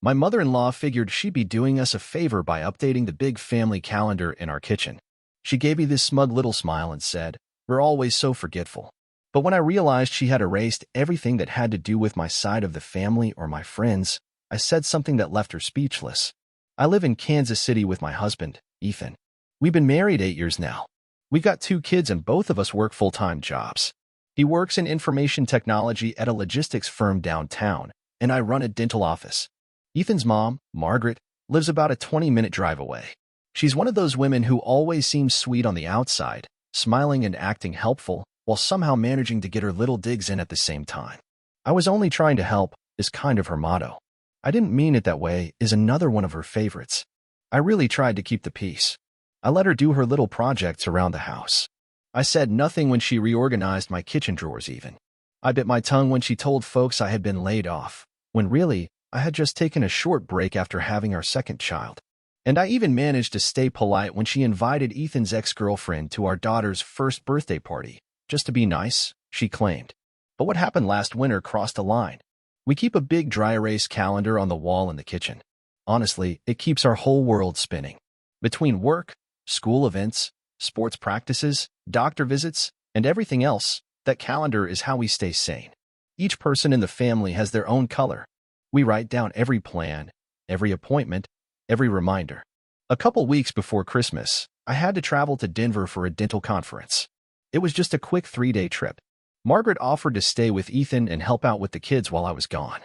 My mother-in-law figured she'd be doing us a favor by updating the big family calendar in our kitchen. She gave me this smug little smile and said, "We're always so forgetful." But when I realized she had erased everything that had to do with my side of the family or my friends, I said something that left her speechless. I live in Kansas City with my husband, Ethan. We've been married 8 years now. We've got 2 kids and both of us work full-time jobs. He works in information technology at a logistics firm downtown, and I run a dental office. Ethan's mom, Margaret, lives about a 20-minute drive away. She's one of those women who always seems sweet on the outside, smiling and acting helpful, while somehow managing to get her little digs in at the same time. "I was only trying to help" is kind of her motto. "I didn't mean it that way" is another one of her favorites. I really tried to keep the peace. I let her do her little projects around the house. I said nothing when she reorganized my kitchen drawers even. I bit my tongue when she told folks I had been laid off, when really, I had just taken a short break after having our second child. And I even managed to stay polite when she invited Ethan's ex-girlfriend to our daughter's first birthday party. Just to be nice, she claimed. But what happened last winter crossed a line. We keep a big dry erase calendar on the wall in the kitchen. Honestly, it keeps our whole world spinning. Between work, school events, sports practices, doctor visits, and everything else, that calendar is how we stay sane. Each person in the family has their own color. We write down every plan, every appointment, every reminder. A couple weeks before Christmas, I had to travel to Denver for a dental conference. It was just a quick 3-day trip. Margaret offered to stay with Ethan and help out with the kids while I was gone.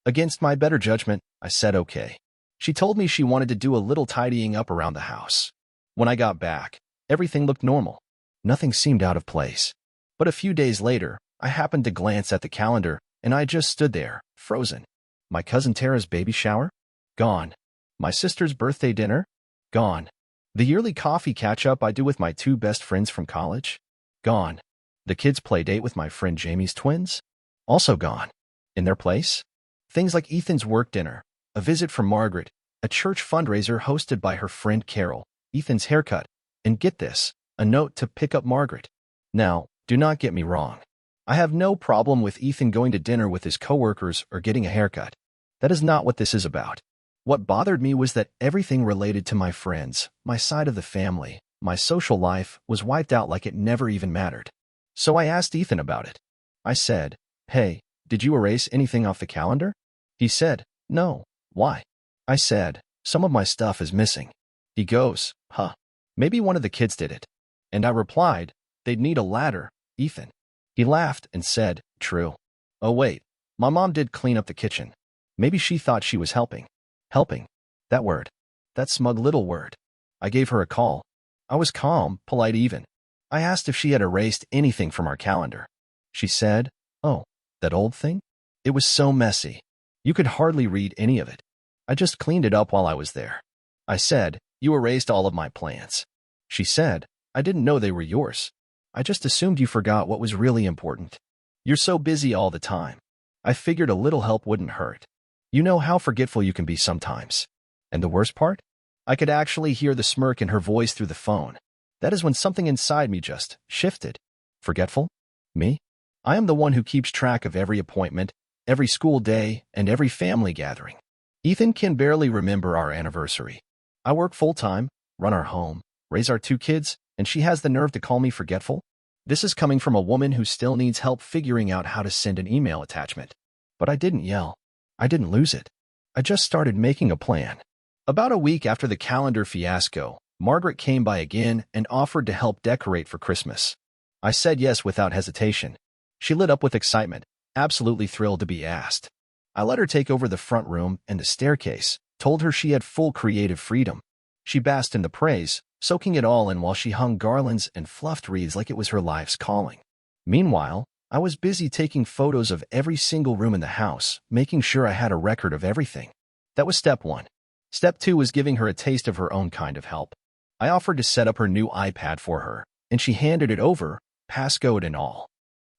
Against my better judgment, I said okay. She told me she wanted to do a little tidying up around the house. When I got back, everything looked normal. Nothing seemed out of place. But a few days later, I happened to glance at the calendar, and I just stood there, frozen. My cousin Tara's baby shower? Gone. My sister's birthday dinner? Gone. The yearly coffee catch-up I do with my 2 best friends from college? Gone. The kids' play date with my friend Jamie's twins? Also gone. In their place? Things like Ethan's work dinner, a visit from Margaret, a church fundraiser hosted by her friend Carol, Ethan's haircut, and get this, a note to pick up Margaret. Now, do not get me wrong. I have no problem with Ethan going to dinner with his coworkers or getting a haircut. That is not what this is about. What bothered me was that everything related to my friends, my side of the family, my social life was wiped out like it never even mattered. So I asked Ethan about it. I said, "Hey, did you erase anything off the calendar?" He said, "No. Why?" I said, "Some of my stuff is missing." He goes, "Huh. Maybe one of the kids did it." And I replied, "They'd need a ladder, Ethan." He laughed and said, "True. Oh wait, my mom did clean up the kitchen. Maybe she thought she was helping." Helping. That word. That smug little word. I gave her a call. I was calm, polite even. I asked if she had erased anything from our calendar. She said, "Oh, that old thing? It was so messy. You could hardly read any of it. I just cleaned it up while I was there." I said, "You erased all of my plans." She said, "I didn't know they were yours. I just assumed you forgot what was really important. You're so busy all the time. I figured a little help wouldn't hurt. You know how forgetful you can be sometimes." And the worst part? I could actually hear the smirk in her voice through the phone. That is when something inside me just shifted. Forgetful? Me? I am the one who keeps track of every appointment, every school day, and every family gathering. Ethan can barely remember our anniversary. I work full-time, run our home, raise our 2 kids, and she has the nerve to call me forgetful? This is coming from a woman who still needs help figuring out how to send an email attachment. But I didn't yell. I didn't lose it. I just started making a plan. About a week after the calendar fiasco, Margaret came by again and offered to help decorate for Christmas. I said yes without hesitation. She lit up with excitement, absolutely thrilled to be asked. I let her take over the front room and the staircase, told her she had full creative freedom. She basked in the praise, soaking it all in while she hung garlands and fluffed wreaths like it was her life's calling. Meanwhile, I was busy taking photos of every single room in the house, making sure I had a record of everything. That was step 1. Step 2 was giving her a taste of her own kind of help. I offered to set up her new iPad for her, and she handed it over, passcode and all.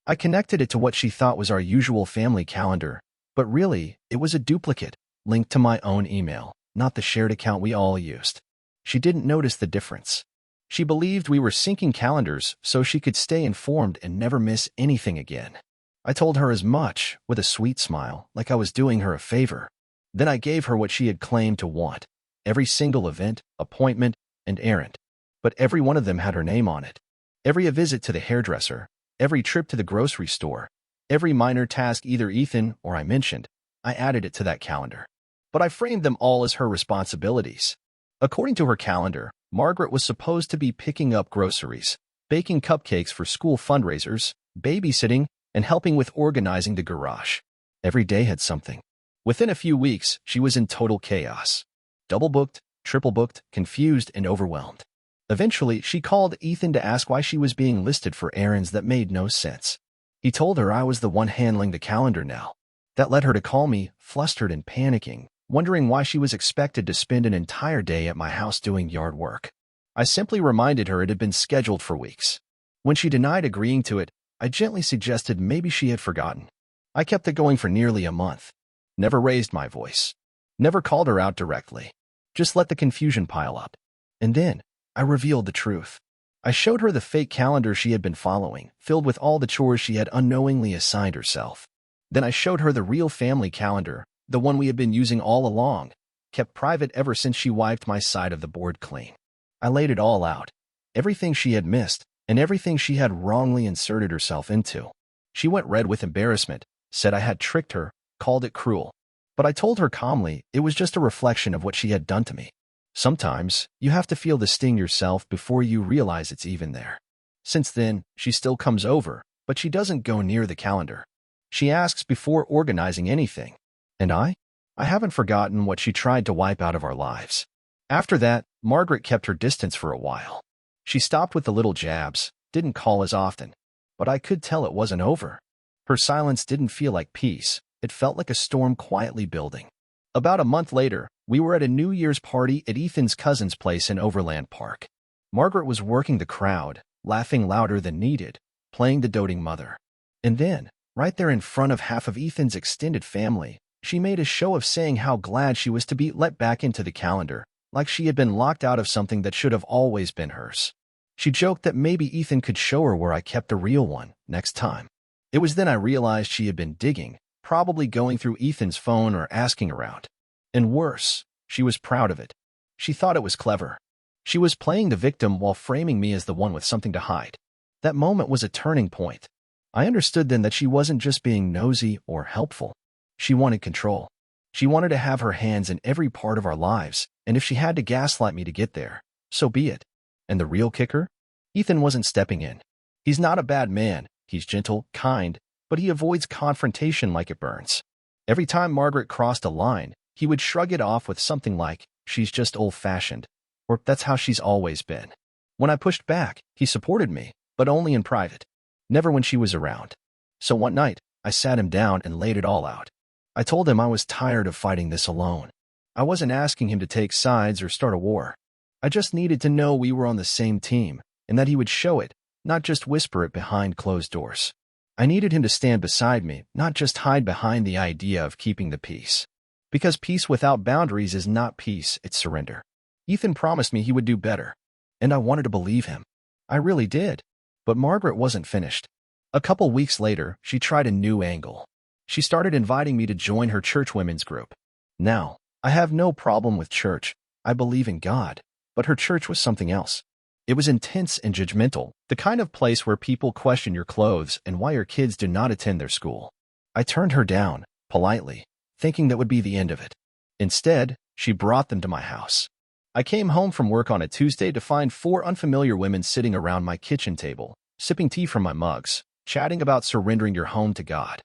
I connected it to what she thought was our usual family calendar, but really, it was a duplicate, linked to my own email, not the shared account we all used. She didn't notice the difference. She believed we were syncing calendars so she could stay informed and never miss anything again. I told her as much, with a sweet smile, like I was doing her a favor. Then I gave her what she had claimed to want, every single event, appointment, and errand. But every one of them had her name on it. Every visit to the hairdresser, every trip to the grocery store, every minor task either Ethan or I mentioned, I added it to that calendar. But I framed them all as her responsibilities. According to her calendar, Margaret was supposed to be picking up groceries, baking cupcakes for school fundraisers, babysitting, and helping with organizing the garage. Every day had something. Within a few weeks, she was in total chaos. Double-booked, triple-booked, confused, and overwhelmed. Eventually, she called Ethan to ask why she was being listed for errands that made no sense. He told her I was the one handling the calendar now. That led her to call me, flustered and panicking, wondering why she was expected to spend an entire day at my house doing yard work. I simply reminded her it had been scheduled for weeks. When she denied agreeing to it, I gently suggested maybe she had forgotten. I kept it going for nearly a month. Never raised my voice. Never called her out directly. Just let the confusion pile up. And then, I revealed the truth. I showed her the fake calendar she had been following, filled with all the chores she had unknowingly assigned herself. Then I showed her the real family calendar, the one we had been using all along, kept private ever since she wiped my side of the board clean. I laid it all out. Everything she had missed, and everything she had wrongly inserted herself into. She went red with embarrassment, said I had tricked her, called it cruel. But I told her calmly it was just a reflection of what she had done to me. Sometimes, you have to feel the sting yourself before you realize it's even there. Since then, she still comes over, but she doesn't go near the calendar. She asks before organizing anything. And I haven't forgotten what she tried to wipe out of our lives. After that, Margaret kept her distance for a while. She stopped with the little jabs, didn't call as often. But I could tell it wasn't over. Her silence didn't feel like peace. It felt like a storm quietly building. About a month later, we were at a New Year's party at Ethan's cousin's place in Overland Park. Margaret was working the crowd, laughing louder than needed, playing the doting mother. And then, right there in front of half of Ethan's extended family, she made a show of saying how glad she was to be let back into the calendar, like she had been locked out of something that should have always been hers. She joked that maybe Ethan could show her where I kept the real one next time. It was then I realized she had been digging, probably going through Ethan's phone or asking around. And worse, she was proud of it. She thought it was clever. She was playing the victim while framing me as the one with something to hide. That moment was a turning point. I understood then that she wasn't just being nosy or helpful. She wanted control. She wanted to have her hands in every part of our lives, and if she had to gaslight me to get there, so be it. And the real kicker? Ethan wasn't stepping in. He's not a bad man. He's gentle, kind, but he avoids confrontation like it burns. Every time Margaret crossed a line, he would shrug it off with something like, "She's just old-fashioned," or "That's how she's always been." When I pushed back, he supported me, but only in private, never when she was around. So one night, I sat him down and laid it all out. I told him I was tired of fighting this alone. I wasn't asking him to take sides or start a war. I just needed to know we were on the same team, and that he would show it, not just whisper it behind closed doors. I needed him to stand beside me, not just hide behind the idea of keeping the peace. Because peace without boundaries is not peace, it's surrender. Ethan promised me he would do better, and I wanted to believe him. I really did. But Margaret wasn't finished. A couple weeks later, she tried a new angle. She started inviting me to join her church women's group. Now, I have no problem with church. I believe in God. But her church was something else. It was intense and judgmental, the kind of place where people question your clothes and why your kids do not attend their school. I turned her down, politely, thinking that would be the end of it. Instead, she brought them to my house. I came home from work on a Tuesday to find 4 unfamiliar women sitting around my kitchen table, sipping tea from my mugs, chatting about surrendering your home to God.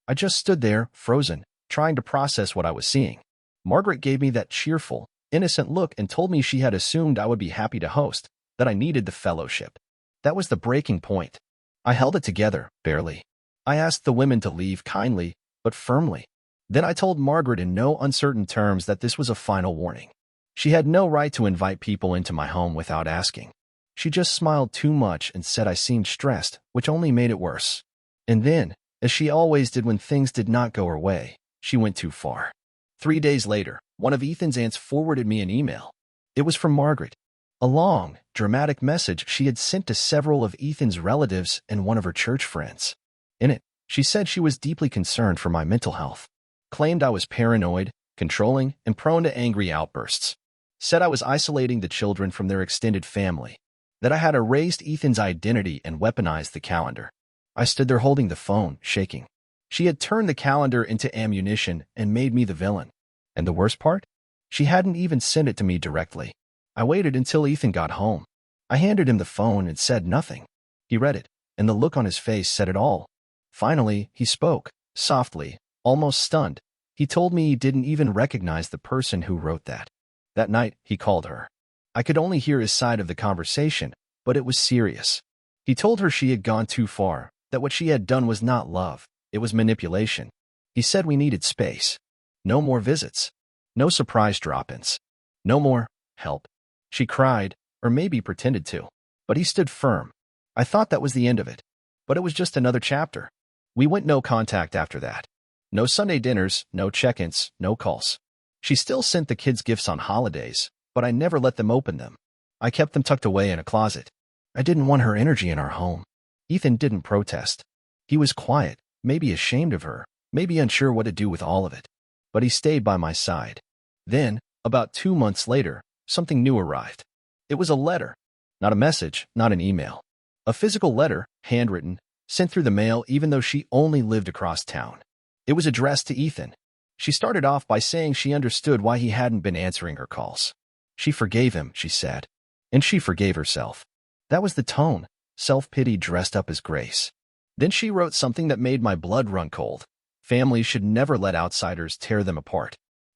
I just stood there, frozen, trying to process what I was seeing. Margaret gave me that cheerful, innocent look and told me she had assumed I would be happy to host, that I needed the fellowship. That was the breaking point. I held it together, barely. I asked the women to leave kindly, but firmly. Then I told Margaret in no uncertain terms that this was a final warning. She had no right to invite people into my home without asking. She just smiled too much and said I seemed stressed, which only made it worse. And then, as she always did when things did not go her way, she went too far. 3 days later, one of Ethan's aunts forwarded me an email. It was from Margaret. A long, dramatic message she had sent to several of Ethan's relatives and one of her church friends. In it, she said she was deeply concerned for my mental health, claimed I was paranoid, controlling, and prone to angry outbursts. Said I was isolating the children from their extended family, that I had erased Ethan's identity and weaponized the calendar. I stood there holding the phone, shaking. She had turned the calendar into ammunition and made me the villain. And the worst part? She hadn't even sent it to me directly. I waited until Ethan got home. I handed him the phone and said nothing. He read it, and the look on his face said it all. Finally, he spoke, softly, almost stunned. He told me he didn't even recognize the person who wrote that. That night, he called her. I could only hear his side of the conversation, but it was serious. He told her she had gone too far, that what she had done was not love, it was manipulation. He said we needed space. No more visits. No surprise drop-ins. No more help. She cried, or maybe pretended to. But he stood firm. I thought that was the end of it. But it was just another chapter. We went no contact after that. No Sunday dinners, no check-ins, no calls. She still sent the kids gifts on holidays, but I never let them open them. I kept them tucked away in a closet. I didn't want her energy in our home. Ethan didn't protest. He was quiet, maybe ashamed of her, maybe unsure what to do with all of it. But he stayed by my side. Then, about 2 months later, something new arrived. It was a letter. Not a message, not an email. A physical letter, handwritten, sent through the mail even though she only lived across town. It was addressed to Ethan. She started off by saying she understood why he hadn't been answering her calls. She forgave him, she said. And she forgave herself. That was the tone, self-pity dressed up as grace. Then she wrote something that made my blood run cold. Families should never let outsiders tear them apart.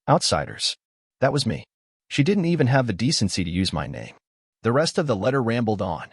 Outsiders. That was me. She didn't even have the decency to use my name. The rest of the letter rambled on.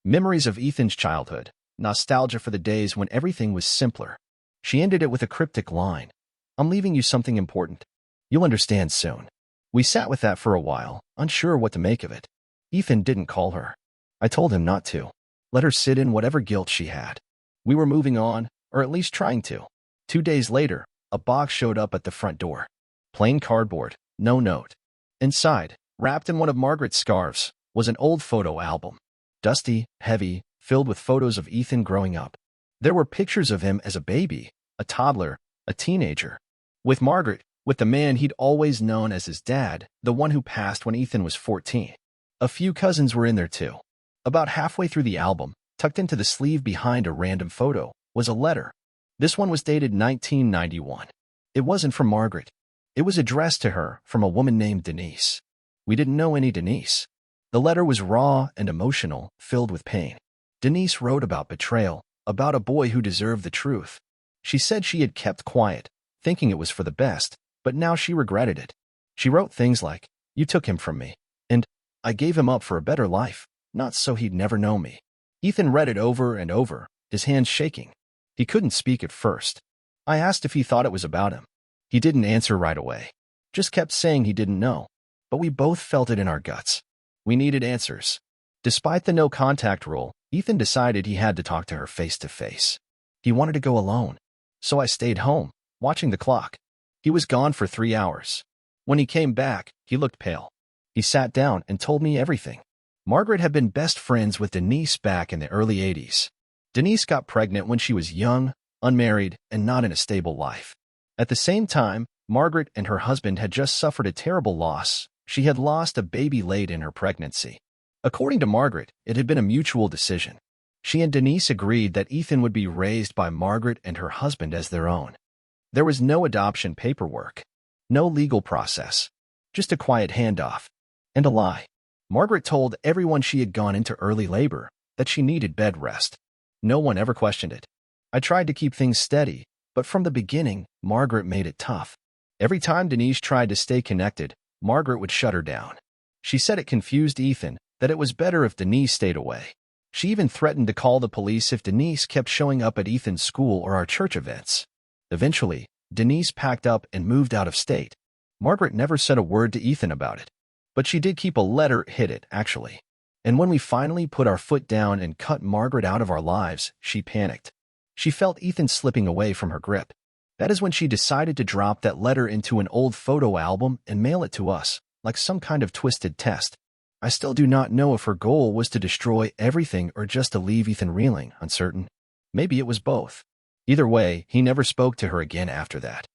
Memories of Ethan's childhood, nostalgia for the days when everything was simpler. She ended it with a cryptic line. I'm leaving you something important. You'll understand soon. We sat with that for a while, unsure what to make of it. Ethan didn't call her. I told him not to. Let her sit in whatever guilt she had. We were moving on, or at least trying to. 2 days later, a box showed up at the front door. Plain cardboard, no note. Inside, wrapped in one of Margaret's scarves, was an old photo album. Dusty, heavy, filled with photos of Ethan growing up. There were pictures of him as a baby, a toddler, a teenager. With Margaret, with the man he'd always known as his dad, the one who passed when Ethan was 14. A few cousins were in there too. About halfway through the album, tucked into the sleeve behind a random photo, was a letter. This one was dated 1991. It wasn't from Margaret. It was addressed to her from a woman named Denise. We didn't know any Denise. The letter was raw and emotional, filled with pain. Denise wrote about betrayal, about a boy who deserved the truth. She said she had kept quiet, thinking it was for the best, but now she regretted it. She wrote things like, "You took him from me," and "I gave him up for a better life, not so he'd never know me." Ethan read it over and over, his hands shaking. He couldn't speak at first. I asked if he thought it was about him. He didn't answer right away, just kept saying he didn't know. But we both felt it in our guts. We needed answers. Despite the no-contact rule, Ethan decided he had to talk to her face-to-face. He wanted to go alone. So I stayed home, watching the clock. He was gone for 3 hours. When he came back, he looked pale. He sat down and told me everything. Margaret had been best friends with Denise back in the early 80s. Denise got pregnant when she was young, unmarried, and not in a stable life. At the same time, Margaret and her husband had just suffered a terrible loss. She had lost a baby late in her pregnancy. According to Margaret, it had been a mutual decision. She and Denise agreed that Ethan would be raised by Margaret and her husband as their own. There was no adoption paperwork, no legal process, just a quiet handoff, and a lie. Margaret told everyone she had gone into early labor, that she needed bed rest. No one ever questioned it. I tried to keep things steady, but from the beginning, Margaret made it tough. Every time Denise tried to stay connected, Margaret would shut her down. She said it confused Ethan, that it was better if Denise stayed away. She even threatened to call the police if Denise kept showing up at Ethan's school or our church events. Eventually, Denise packed up and moved out of state. Margaret never said a word to Ethan about it. But she did keep a letter hidden, actually. And when we finally put our foot down and cut Margaret out of our lives, she panicked. She felt Ethan slipping away from her grip. That is when she decided to drop that letter into an old photo album and mail it to us, like some kind of twisted test. I still do not know if her goal was to destroy everything or just to leave Ethan reeling, uncertain. Maybe it was both. Either way, he never spoke to her again after that.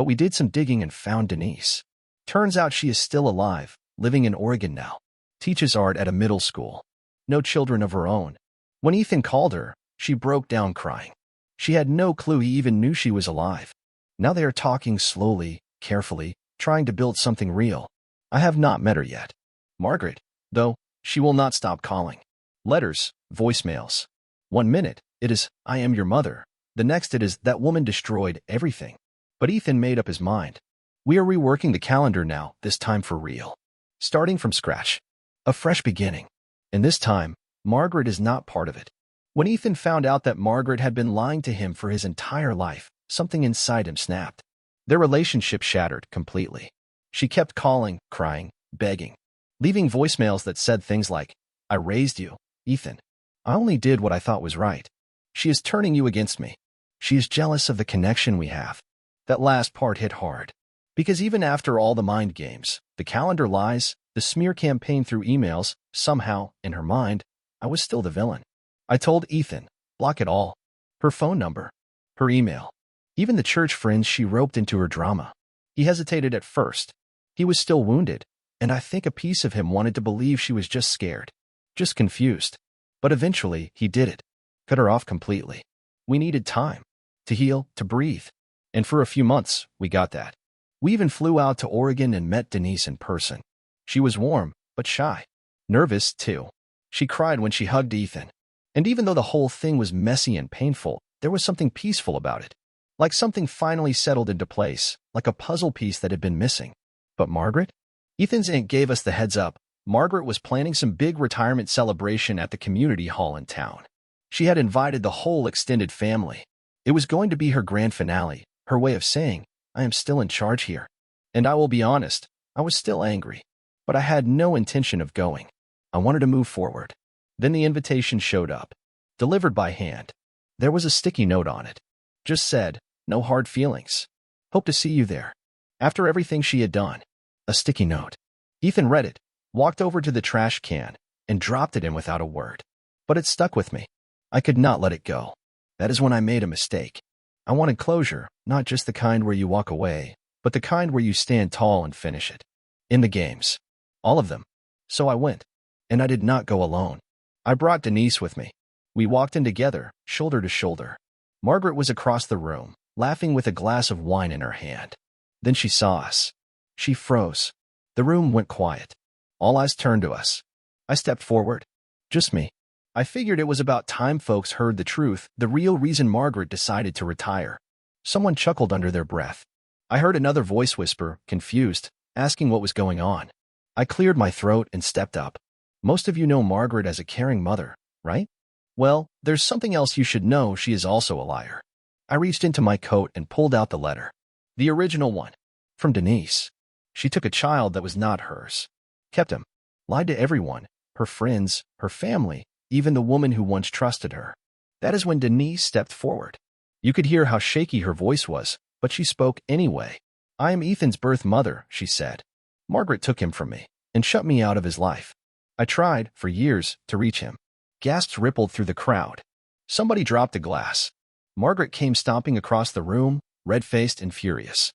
But we did some digging and found Denise. Turns out she is still alive, living in Oregon now. Teaches art at a middle school. No children of her own. When Ethan called her, she broke down crying. She had no clue he even knew she was alive. Now they are talking slowly, carefully, trying to build something real. I have not met her yet. Margaret, though, she will not stop calling. Letters, voicemails. 1 minute, it is, I am your mother. The next it is, that woman destroyed everything. But Ethan made up his mind. We are reworking the calendar now, this time for real. Starting from scratch. A fresh beginning. And this time, Margaret is not part of it. When Ethan found out that Margaret had been lying to him for his entire life, something inside him snapped. Their relationship shattered completely. She kept calling, crying, begging, leaving voicemails that said things like, I raised you, Ethan. I only did what I thought was right. She is turning you against me. She is jealous of the connection we have. That last part hit hard. Because even after all the mind games, the calendar lies, the smear campaign through emails, somehow, in her mind, I was still the villain. I told Ethan, block it all. Her phone number, her email, even the church friends she roped into her drama. He hesitated at first. He was still wounded, and I think a piece of him wanted to believe she was just scared, just confused. But eventually, he did it. Cut her off completely. We needed time to heal, to breathe. And for a few months, we got that. We even flew out to Oregon and met Denise in person. She was warm, but shy. Nervous, too. She cried when she hugged Ethan. And even though the whole thing was messy and painful, there was something peaceful about it. Like something finally settled into place, like a puzzle piece that had been missing. But Margaret? Ethan's aunt gave us the heads up. Margaret was planning some big retirement celebration at the community hall in town. She had invited the whole extended family. It was going to be her grand finale, her way of saying, I am still in charge here. And I will be honest, I was still angry. But I had no intention of going. I wanted to move forward. Then the invitation showed up, delivered by hand. There was a sticky note on it. Just said, no hard feelings. Hope to see you there. After everything she had done. A sticky note. Ethan read it, walked over to the trash can, and dropped it in without a word. But it stuck with me. I could not let it go. That is when I made a mistake. I wanted closure, not just the kind where you walk away, but the kind where you stand tall and finish it. In the games. All of them. So I went. And I did not go alone. I brought Denise with me. We walked in together, shoulder to shoulder. Margaret was across the room, laughing with a glass of wine in her hand. Then she saw us. She froze. The room went quiet. All eyes turned to us. I stepped forward. Just me. I figured it was about time folks heard the truth, the real reason Margaret decided to retire. Someone chuckled under their breath. I heard another voice whisper, confused, asking what was going on. I cleared my throat and stepped up. Most of you know Margaret as a caring mother, right? Well, there's something else you should know. She is also a liar. I reached into my coat and pulled out the letter. The original one. From Denise. She took a child that was not hers. Kept him. Lied to everyone. Her friends, her family, even the woman who once trusted her. That is when Denise stepped forward. You could hear how shaky her voice was, but she spoke anyway. I am Ethan's birth mother, she said. Margaret took him from me and shut me out of his life. I tried, for years, to reach him. Gasps rippled through the crowd. Somebody dropped a glass. Margaret came stomping across the room, red-faced and furious.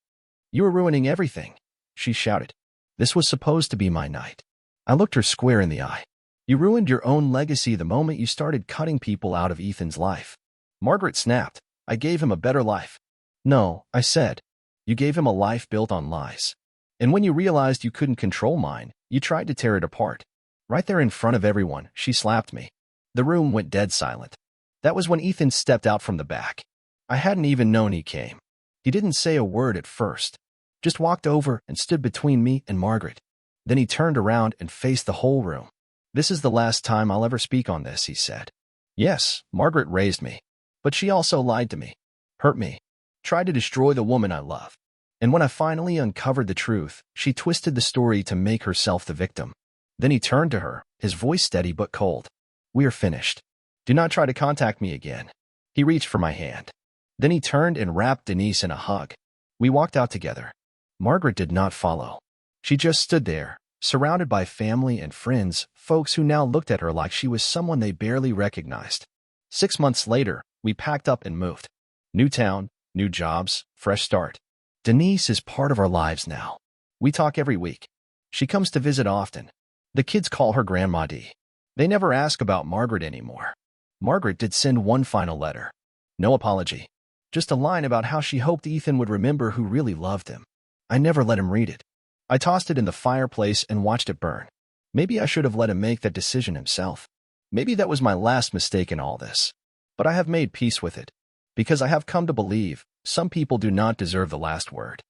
You are ruining everything, she shouted. This was supposed to be my night. I looked her square in the eye. You ruined your own legacy the moment you started cutting people out of Ethan's life. Margaret snapped. I gave him a better life. No, I said. You gave him a life built on lies. And when you realized you couldn't control mine, you tried to tear it apart. Right there in front of everyone, she slapped me. The room went dead silent. That was when Ethan stepped out from the back. I hadn't even known he came. He didn't say a word at first. Just walked over and stood between me and Margaret. Then he turned around and faced the whole room. This is the last time I'll ever speak on this, he said. Yes, Margaret raised me. But she also lied to me. Hurt me. Tried to destroy the woman I love. And when I finally uncovered the truth, she twisted the story to make herself the victim. Then he turned to her, his voice steady but cold. We are finished. Do not try to contact me again. He reached for my hand. Then he turned and wrapped Denise in a hug. We walked out together. Margaret did not follow. She just stood there, surrounded by family and friends, folks who now looked at her like she was someone they barely recognized. 6 months later, we packed up and moved. New town, new jobs, fresh start. Denise is part of our lives now. We talk every week. She comes to visit often. The kids call her Grandma D. They never ask about Margaret anymore. Margaret did send one final letter. No apology. Just a line about how she hoped Ethan would remember who really loved him. I never let him read it. I tossed it in the fireplace and watched it burn. Maybe I should have let him make that decision himself. Maybe that was my last mistake in all this. But I have made peace with it. Because I have come to believe some people do not deserve the last word.